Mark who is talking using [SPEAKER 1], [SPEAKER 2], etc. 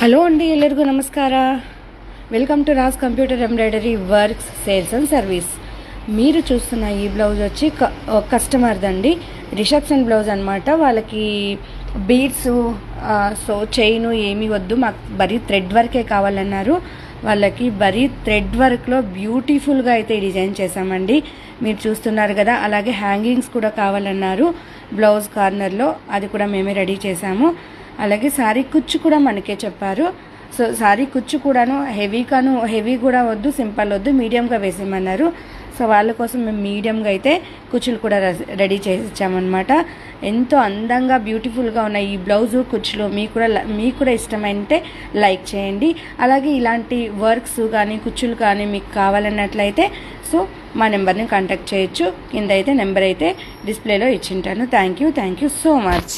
[SPEAKER 1] Hello అండి, ಎಲ್ಲರಿಗೂ నమస్ಕಾರ. Welcome to Raj computer embroidery works sales and service. మీరు చూస్తున్న ఈ బ్లౌజ్ వచ్చి కస్టమర్దండి, రిసెప్షన్ బ్లౌజ్ అనమాట. వాళ్ళకి బీడ్స్ సో చైన్ ఏమీ వద్దు, మాకు బరీ థ్రెడ్ వర్కే కావాలన్నారు. వాళ్ళకి బరీ థ్రెడ్ వర్క్లో బ్యూటిఫుల్గా అయితే డిజైన్ చేసామండి, మీరు చూస్తున్నారు కదా. అలాగే హ్యాంగింగ్స్ కూడా కావాలన్నారు బ్లౌజ్ కార్నర్లో, అది కూడా మేమే రెడీ చేసాము. అలాగే శారీ కుచ్చు కూడా మనకే చెప్పారు. సో శారీ కుచ్చు కూడాను హెవీ కూడా వద్దు, సింపుల్ వద్దు, మీడియంగా వేసేయమన్నారు. సో వాళ్ళ కోసం మేము మీడియంగా అయితే కుచ్చులు కూడా రెడీ చేసి ఇచ్చామన్నమాట. ఎంతో అందంగా బ్యూటిఫుల్గా ఉన్న ఈ బ్లౌజు కుచ్చులు మీకు కూడా ఇష్టమైతే లైక్ చేయండి. అలాగే ఇలాంటి వర్క్స్ కానీ కుచ్చులు కానీ మీకు కావాలన్నట్లయితే సో మా నెంబర్ని కాంటాక్ట్ చేయొచ్చు. కింద అయితే నెంబర్ అయితే డిస్ప్లేలో ఇచ్చింటాను. Thank you so much.